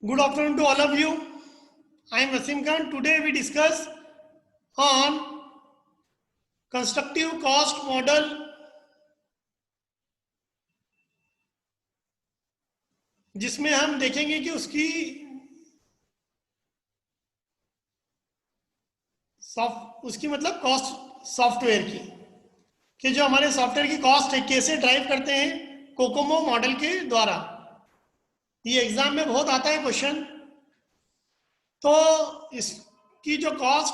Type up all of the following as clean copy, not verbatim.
Good afternoon to all of you. I am Wasim Khan. Today we discuss on constructive cost model, जिसमें हम देखेंगे कि उसकी मतलब कॉस्ट सॉफ्टवेयर की, कि जो हमारे सॉफ्टवेयर की कॉस्ट है कैसे ड्राइव करते हैं कोकोमो मॉडल के द्वारा। ये एग्जाम में बहुत आता है क्वेश्चन। तो इसकी जो कॉस्ट,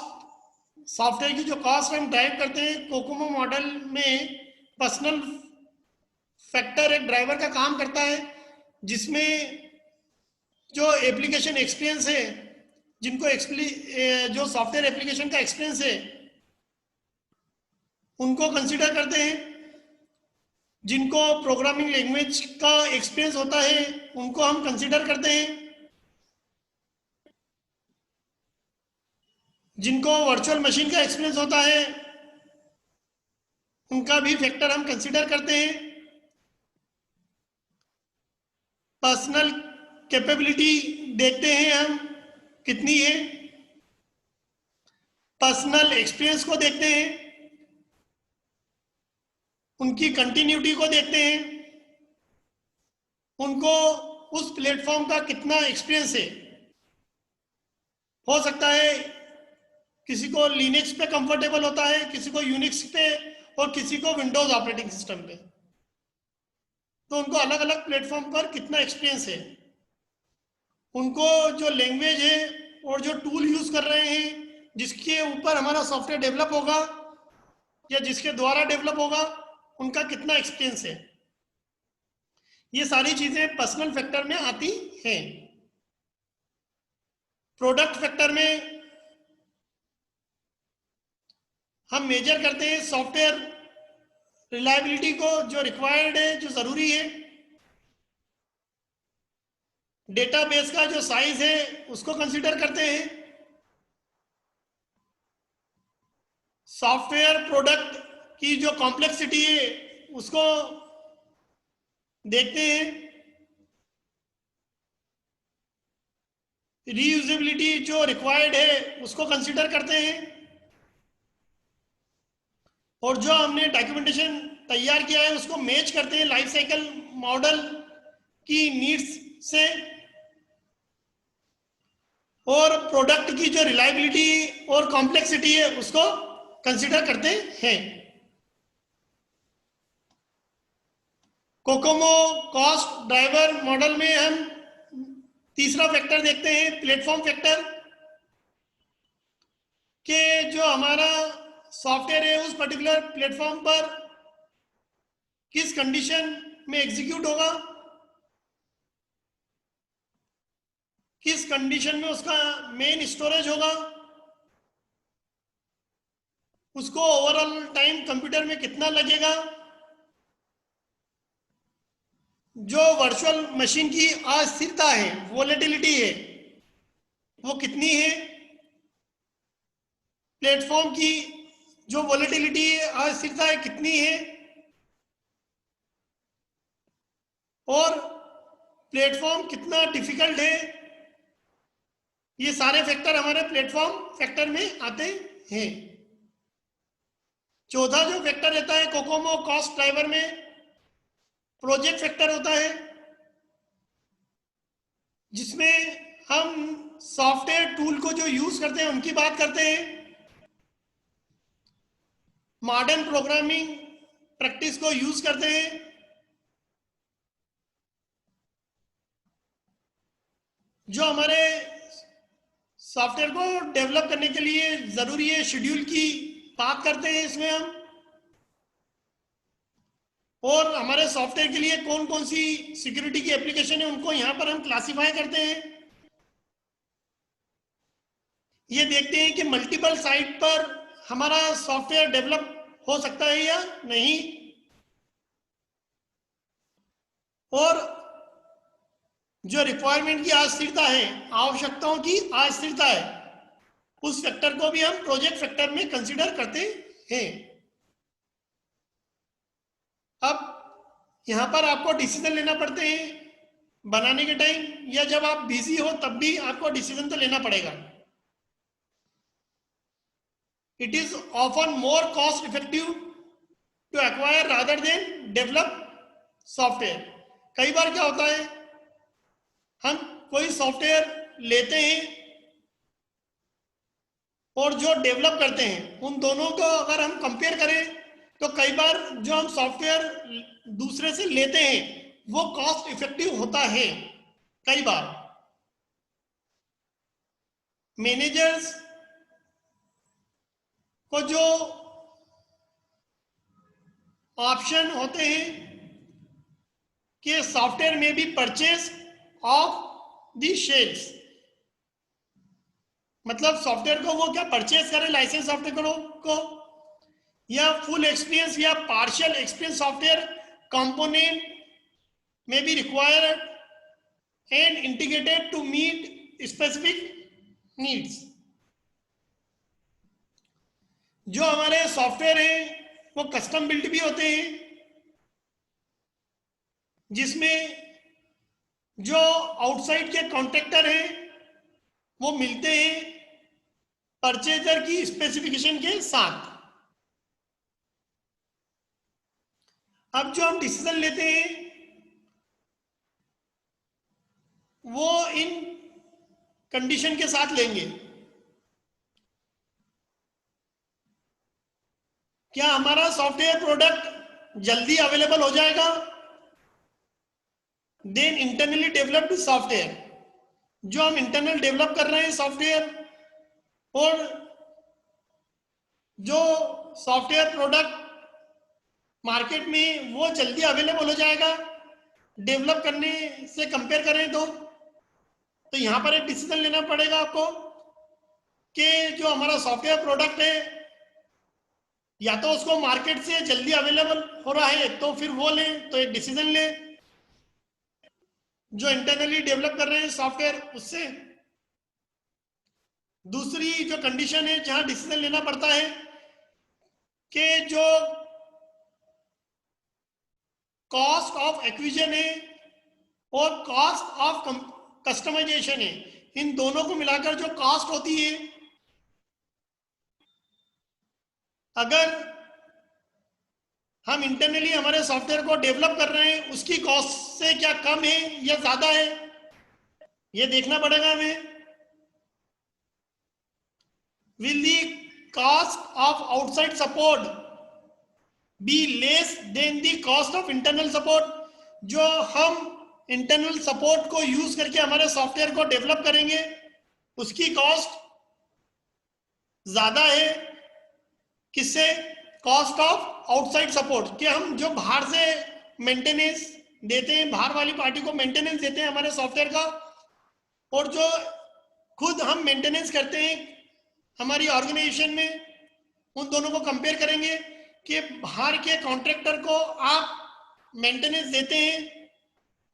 सॉफ्टवेयर की जो कॉस्ट हम ड्राइव करते हैं कोकोमो मॉडल में, पर्सनल फैक्टर एक ड्राइवर का काम करता है, जिसमें जो एप्लीकेशन एक्सपीरियंस है, जो सॉफ्टवेयर एप्लीकेशन का एक्सपीरियंस है उनको कंसीडर करते हैं। जिनको प्रोग्रामिंग लैंग्वेज का एक्सपीरियंस होता है उनको हम कंसीडर करते हैं। जिनको वर्चुअल मशीन का एक्सपीरियंस होता है उनका भी फैक्टर हम कंसीडर करते हैं। पर्सनल कैपेबिलिटी देखते हैं हम कितनी है, पर्सनल एक्सपीरियंस को देखते हैं, उनकी कंटिन्यूटी को देखते हैं, उनको उस प्लेटफॉर्म का कितना एक्सपीरियंस है। हो सकता है किसी को लिनक्स पे कंफर्टेबल होता है, किसी को यूनिक्स पे, और किसी को विंडोज ऑपरेटिंग सिस्टम पे। तो उनको अलग अलग प्लेटफॉर्म पर कितना एक्सपीरियंस है, उनको जो लैंग्वेज है और जो टूल यूज कर रहे हैं जिसके ऊपर हमारा सॉफ्टवेयर डेवलप होगा या जिसके द्वारा डेवलप होगा, उनका कितना एक्सपीरियंस है। ये सारी चीजें पर्सनल फैक्टर में आती हैं। प्रोडक्ट फैक्टर में हम मेजर करते हैं सॉफ्टवेयर रिलायबिलिटी को, जो रिक्वायर्ड है, जो जरूरी है। डेटाबेस का जो साइज है उसको कंसीडर करते हैं। सॉफ्टवेयर प्रोडक्ट की जो कॉम्प्लेक्सिटी है उसको देखते हैं। रीयूजेबिलिटी जो रिक्वायर्ड है उसको कंसीडर करते हैं। और जो हमने डॉक्यूमेंटेशन तैयार किया है उसको मैच करते हैं लाइफ साइकिल मॉडल की नीड्स से। और प्रोडक्ट की जो रिलायबिलिटी और कॉम्प्लेक्सिटी है उसको कंसीडर करते हैं। कोकोमो कॉस्ट ड्राइवर मॉडल में हम तीसरा फैक्टर देखते हैं, प्लेटफॉर्म फैक्टर, कि जो हमारा सॉफ्टवेयर है उस पर्टिकुलर प्लेटफॉर्म पर किस कंडीशन में एग्जीक्यूट होगा, किस कंडीशन में उसका मेन स्टोरेज होगा, उसको ओवरऑल टाइम कंप्यूटर में कितना लगेगा, जो वर्चुअल मशीन की अस्थिरता है, वोलेटिलिटी है, वो कितनी है, प्लेटफॉर्म की जो वोलेटिलिटी है, अस्थिरता है, कितनी है, और प्लेटफॉर्म कितना डिफिकल्ट है। ये सारे फैक्टर हमारे प्लेटफॉर्म फैक्टर में आते हैं। चौथा जो फैक्टर रहता है कोकोमो कॉस्ट ड्राइवर में, प्रोजेक्ट फैक्टर होता है, जिसमें हम सॉफ्टवेयर टूल को जो यूज करते हैं उनकी बात करते हैं। मॉडर्न प्रोग्रामिंग प्रैक्टिस को यूज करते हैं। जो हमारे सॉफ्टवेयर को डेवलप करने के लिए जरूरी है, शेड्यूल की बात करते हैं इसमें हम। और हमारे सॉफ्टवेयर के लिए कौन कौन सी सिक्योरिटी की एप्लीकेशन है उनको यहां पर हम क्लासिफाई करते हैं। ये देखते हैं कि मल्टीपल साइट पर हमारा सॉफ्टवेयर डेवलप हो सकता है या नहीं। और जो रिक्वायरमेंट की अस्थिरता है, आवश्यकताओं की अस्थिरता है, उस फैक्टर को भी हम प्रोजेक्ट फैक्टर में कंसीडर करते हैं। अब यहां पर आपको डिसीजन लेना पड़ते हैं बनाने के टाइम या जब आप बिजी हो तब भी आपको डिसीजन तो लेना पड़ेगा. It is often more cost effective to acquire rather than develop software. कई बार क्या होता है, हम कोई सॉफ्टवेयर लेते हैं और जो डेवलप करते हैं, उन दोनों को अगर हम कंपेयर करें तो कई बार जो हम सॉफ्टवेयर दूसरे से लेते हैं वो कॉस्ट इफेक्टिव होता है. कई बार मैनेजर्स को जो ऑप्शन होते हैं कि सॉफ्टवेयर में भी परचेज ऑफ द शेल्स, मतलब सॉफ्टवेयर को वो क्या परचेज करें लाइसेंस सॉफ्टवेयर को या फुल एक्सपीरियंस या पार्शियल एक्सपीरियंस सॉफ्टवेयर कंपोनेंट में be required and integrated to meet specific needs. जो हमारे सॉफ्टवेयर हैं वो कस्टम बिल्ट भी होते हैं, जिसमें जो आउटसाइड के कॉन्ट्रैक्टर हैं वो मिलते हैं परचेजर की स्पेसिफिकेशन के साथ. अब जो हम डिसीजन लेते हैं वो इन कंडीशन के साथ लेंगे. क्या हमारा सॉफ्टवेयर प्रोडक्ट जल्दी अवेलेबल हो जाएगा? देन इंटरनली डेवलप्ड सॉफ्टवेयर, जो हम इंटरनल डेवलप कर रहे हैं सॉफ्टवेयर, और जो सॉफ्टवेयर प्रोडक्ट मार्केट में वो जल्दी अवेलेबल हो जाएगा डेवलप करने से कंपेयर करें तो यहां पर एक डिसीजन लेना पड़ेगा आपको कि जो हमारा सॉफ्टवेयर प्रोडक्ट है या तो उसको मार्केट से जल्दी अवेलेबल हो रहा है तो फिर वो लें, तो एक डिसीजन लें. जो इंटरनली डेवलप कर रहे हैं सॉफ्टवेयर उससे. दूसरी जो कंडीशन है जहां डिसीजन लेना पड़ता है कि जो कॉस्ट ऑफ एक्विजिशन है और कॉस्ट ऑफ कस्टमाइजेशन है, इन दोनों को मिलाकर जो कॉस्ट होती है, अगर हम इंटरनली हमारे सॉफ्टवेयर को डेवलप कर रहे हैं उसकी कॉस्ट से क्या कम है या ज्यादा है, ये देखना पड़ेगा हमें. Will the cost of outside support be less than the cost of internal support. जो हम इंटरनल सपोर्ट को यूज करके हमारे सॉफ्टवेयर को डेवलप करेंगे उसकी कॉस्ट ज्यादा है किससे? कॉस्ट ऑफ आउटसाइड सपोर्ट, कि हम जो बाहर से मेंटेनेंस देते हैं, बाहर वाली पार्टी को मेंटेनेंस देते हैं हमारे सॉफ्टवेयर का, और जो खुद हम मेंटेनेंस करते हैं हमारी ऑर्गेनाइजेशन में, उन दोनों को कंपेयर करेंगे कि बाहर के कॉन्ट्रैक्टर को आप मेंटेनेंस देते हैं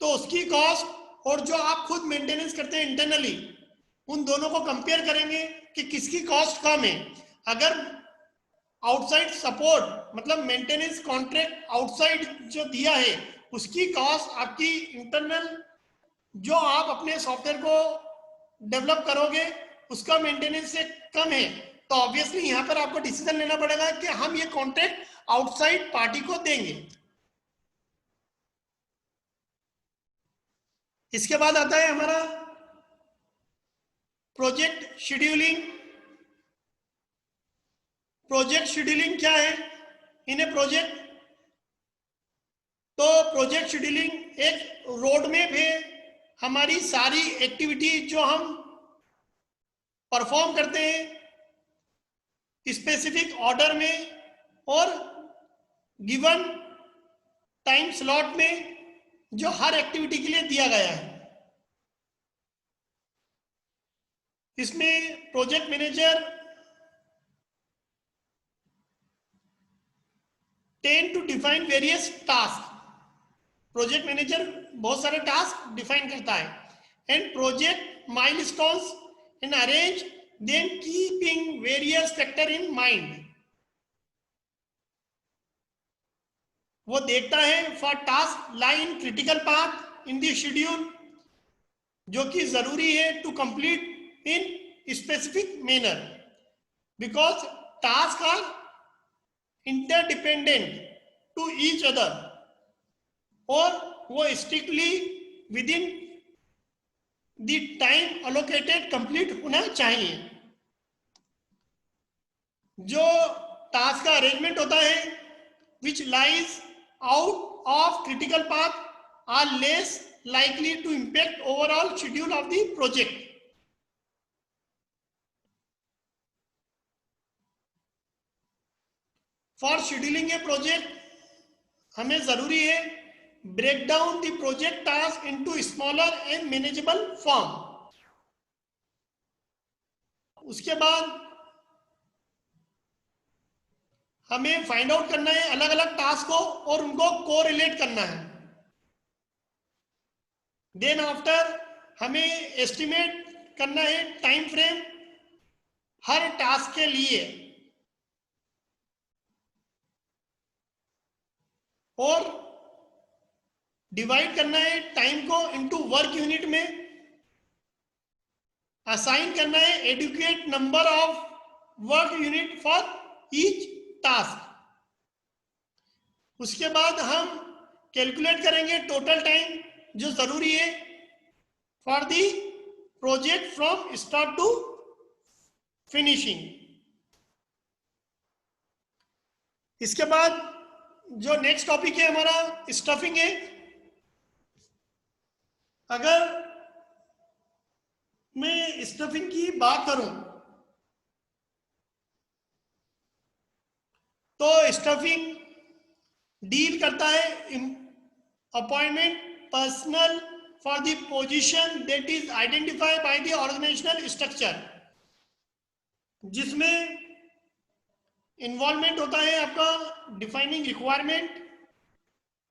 तो उसकी कॉस्ट और जो आप खुद मेंटेनेंस करते हैं इंटरनली, उन दोनों को कंपेयर करेंगे कि किसकी कॉस्ट कम है. अगर आउटसाइड सपोर्ट मतलब मेंटेनेंस कॉन्ट्रैक्ट आउटसाइड जो दिया है उसकी कॉस्ट आपकी इंटरनल जो आप अपने सॉफ्टवेयर को डेवलप करोगे उसका मेंटेनेंस से कम है, तो ऑब्वियसली यहां पर आपको डिसीजन लेना पड़ेगा कि हम ये कॉन्ट्रैक्ट आउटसाइड पार्टी को देंगे. इसके बाद आता है हमारा प्रोजेक्ट शेड्यूलिंग. प्रोजेक्ट शेड्यूलिंग क्या है इन ए प्रोजेक्ट? तो प्रोजेक्ट शेड्यूलिंग एक रोड मैप है हमारी सारी एक्टिविटी जो हम परफॉर्म करते हैं स्पेसिफिक ऑर्डर में और गिवन टाइम स्लॉट में जो हर एक्टिविटी के लिए दिया गया है. इसमें project manager tend to define various task. Project manager बहुत सारे टास्क डिफाइन करता है and project milestones and arrange then keeping various factor in mind. वो देखता है for task line critical path in the schedule, जो कि जरूरी है to complete in specific manner, because task are interdependent to each other, और वो strictly within the time allocated complete होना चाहिए। जो टास्क का अरेंजमेंट होता है which lies out of critical path are less likely to impact overall schedule of the project. For scheduling a project, हमें जरूरी है break down the project task into smaller and manageable form. उसके बाद हमें find out करना है अलग अलग टास्क को और उनको कोरिलेट करना है। देन आफ्टर हमें एस्टिमेट करना है टाइम फ्रेम हर टास्क के लिए, और डिवाइड करना है टाइम को इनटू वर्क यूनिट में, असाइन करना है adequate number of work unit for each task. उसके बाद हम कैलकुलेट करेंगे टोटल टाइम जो जरूरी है for the project from start to finishing. इसके बाद जो नेक्स्ट टॉपिक है हमारा स्टफिंग है। अगर मैं स्टफिंग की बात करूं तो स्टफिंग डील करता है appointment personnel for the position that is identified by the organisational structure, जिसमें इन्वॉल्वमेंट होता है आपका defining requirement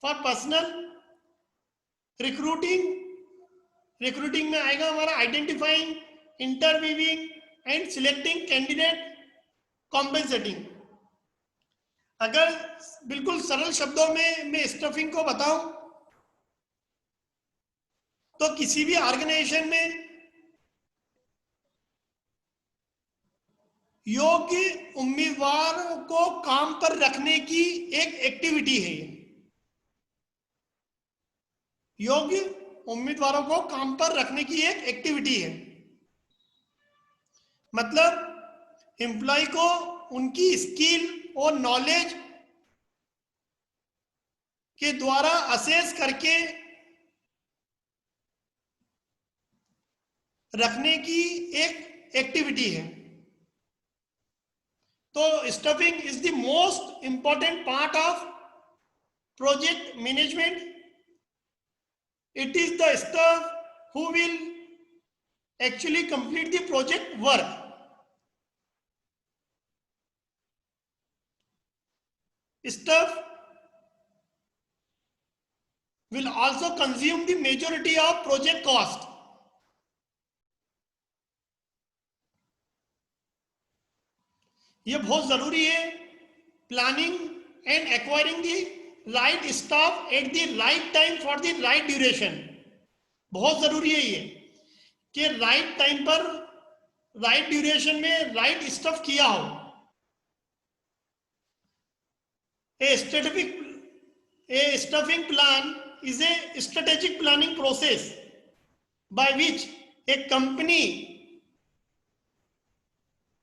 for personnel, recruiting में आएगा हमारा identifying, interviewing and selecting candidate, compensating. अगर बिल्कुल सरल शब्दों में मैं स्टफिंग को बताऊं तो किसी भी ऑर्गेनाइजेशन में योग्य उम्मीदवारों को काम पर रखने की एक एक्टिविटी है। योग्य उम्मीदवारों को काम पर रखने की एक एक्टिविटी है, मतलब एम्प्लॉय को उनकी स्किल और नॉलेज के द्वारा असेस करके रखने की एक एक्टिविटी है। तो stuffing is the most important part of project management. It is the staff who will actually complete the project work. Staff will also consume the majority of project cost. ये बहुत जरूरी है, planning and acquiring the right staff at the right time for the right duration. बहुत जरूरी है ये कि right time पर राइट ड्यूरेशन में राइट स्टाफ किया हो। A staffing plan is a strategic planning process by which a company,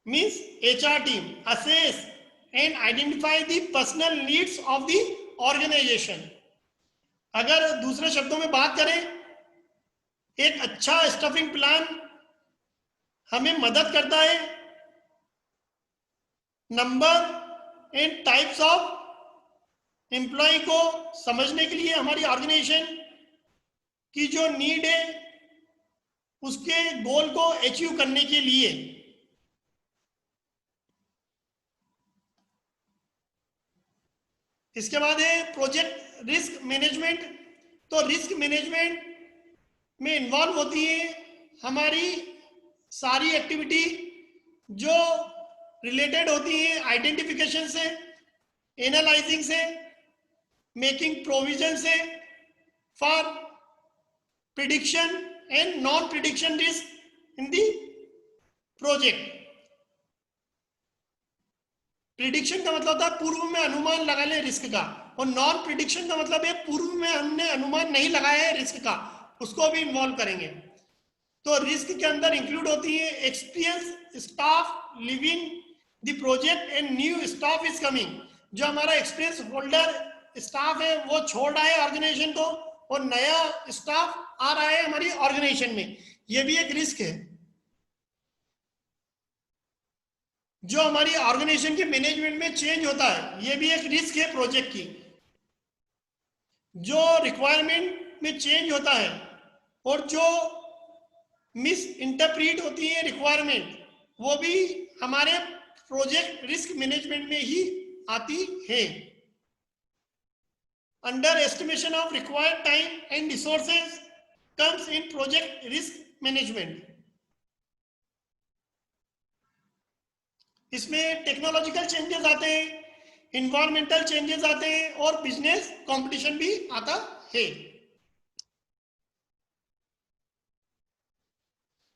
means HR team, assess and identify the personal needs of the organization. अगर दूसरे शब्दों में बात करें, एक अच्छा स्टाफिंग प्लान हमें मदद करता है number and types of employee को समझने के लिए, हमारी ऑर्गेनाइजेशन की जो नीड है उसके गोल को अचीव करने के लिए। इसके बाद है प्रोजेक्ट रिस्क मैनेजमेंट। तो रिस्क मैनेजमेंट में इन्वॉल्व होती है हमारी सारी एक्टिविटी जो रिलेटेड होती है आइडेंटिफिकेशन से, एनालाइजिंग से, मेकिंग प्रोविजन से for prediction and non prediction risk in the project. Prediction का मतलब होता है पूर्व में अनुमान लगा ले रिस्क का, और नॉन प्रिडिक्शन का मतलब है पूर्व में हमने अनुमान नहीं लगाया है रिस्क का, उसको भी इन्वॉल्व करेंगे। तो रिस्क के अंदर इंक्लूड होती है experience staff living the project and new staff is coming. जो हमारा एक्सपीरियंस होल्डर स्टाफ है वो छोड़ रहा है ऑर्गेनाइजेशन को, और नया स्टाफ आ रहा है हमारी ऑर्गेनाइजेशन में, ये भी एक रिस्क है। जो हमारी ऑर्गेनाइजेशन के मैनेजमेंट में चेंज होता है, ये भी एक रिस्क है प्रोजेक्ट की। जो रिक्वायरमेंट में चेंज होता है और जो मिस इंटरप्रीट होती है रिक्वायरमेंट, वो भी हमारे प्रोजेक्ट रिस्क मैनेजमेंट में ही आती है। Under estimation of required time and resources comes in project risk management. इसमें टेक्नोलॉजिकल चेंजेस आते हैं, इन्वायरमेंटल चेंजेस आते हैं, और बिजनेस कंपटीशन भी आता है।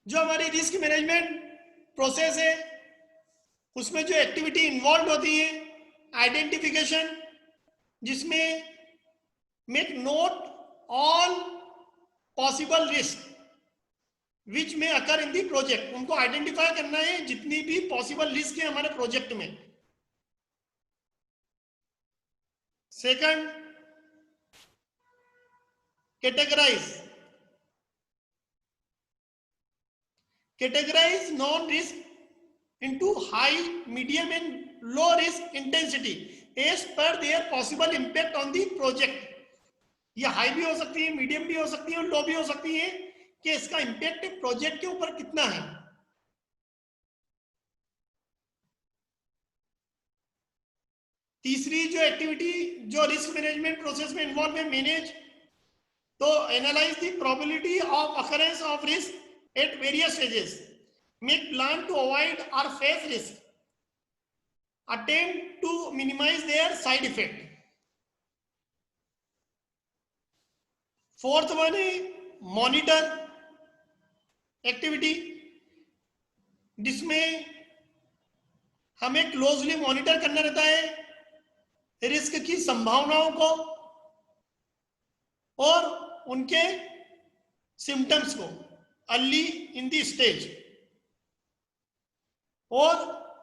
जो हमारी रिस्क मैनेजमेंट प्रोसेस है, उसमें जो एक्टिविटी इन्वॉल्व होती है, आइडेंटिफिकेशन, जिसमें make note all possible risk which में अकर इन दी प्रोजेक्ट। उनको आइडेंटिफाई करना है जितनी भी पॉसिबल रिस्क है हमारे प्रोजेक्ट में। Second, categorize non-risk into high, medium and low risk intensity as per their possible impact on the project। ये हाई भी हो सकती है, मीडियम भी हो सकती है और लो भी हो सकती है कि इसका इंपैक्ट प्रोजेक्ट के ऊपर कितना है। तीसरी जो एक्टिविटी जो रिस्क मैनेजमेंट प्रोसेस में इन्वॉल्व है, मैनेज, तो analyse the probability of occurrence of risk at various stages, make plan to avoid और face risk, attempt to minimise their side effect. Fourth one है मॉनिटर एक्टिविटी, जिसमें हमें closely monitor करना रहता है रिस्क की संभावनाओं को और उनके सिम्टम्स को अर्ली इन दी स्टेज, और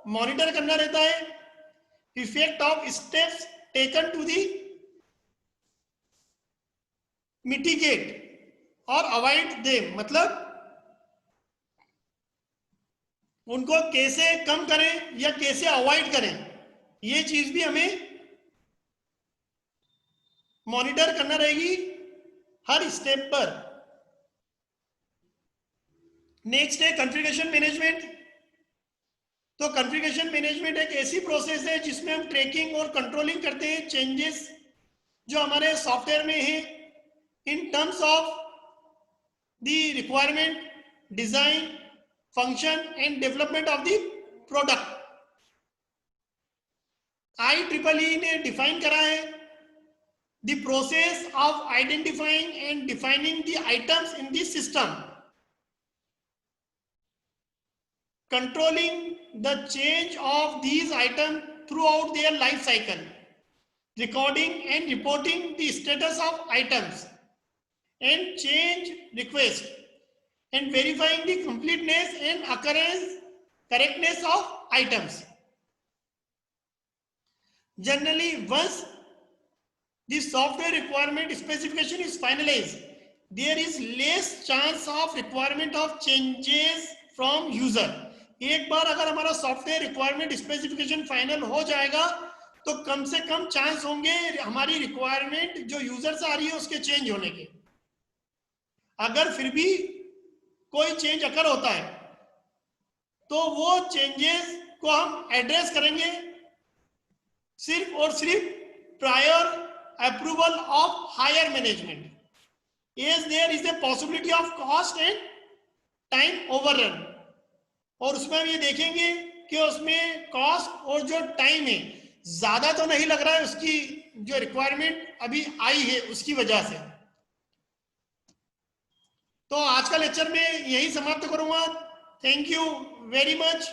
मॉनिटर करना रहता है effect of steps taken to the mitigate और अवॉइड देम, मतलब उनको कैसे कम करें या कैसे अवॉइड करें, ये चीज भी हमें मॉनिटर करना रहेगी हर स्टेप पर। नेक्स्ट है कॉन्फ़िगरेशन मैनेजमेंट। तो कॉन्फ़िगरेशन मैनेजमेंट एक ऐसी प्रोसेस है जिसमें हम ट्रैकिंग और कंट्रोलिंग करते हैं चेंजेस जो हमारे सॉफ्टवेयर में है in terms of the requirement, design, function and development of the product. IEEE ने डिफाइन करा है the process of identifying and defining the items in the system, controlling the change of these items throughout their life cycle, recording and reporting the status of items and change request, and verifying the completeness and correctness of items. Generally, once the software requirement specification is finalized, there is less chance of requirement of changes from user। एक बार अगर हमारा software requirement specification final हो जाएगा तो कम से कम chance होंगे हमारी requirement जो यूजर से आ रही है उसके चेंज होने के। अगर फिर भी कोई चेंज अकर होता है तो वो चेंजेस को हम एड्रेस करेंगे सिर्फ और सिर्फ prior approval of higher management, as there is a possibility of cost and time overrun। और उसमें हम ये देखेंगे कि उसमें कॉस्ट और जो टाइम है ज्यादा तो नहीं लग रहा है उसकी जो रिक्वायरमेंट अभी आई है उसकी वजह से। तो आज का लेक्चर में यही समाप्त करूंगा। Thank you very much.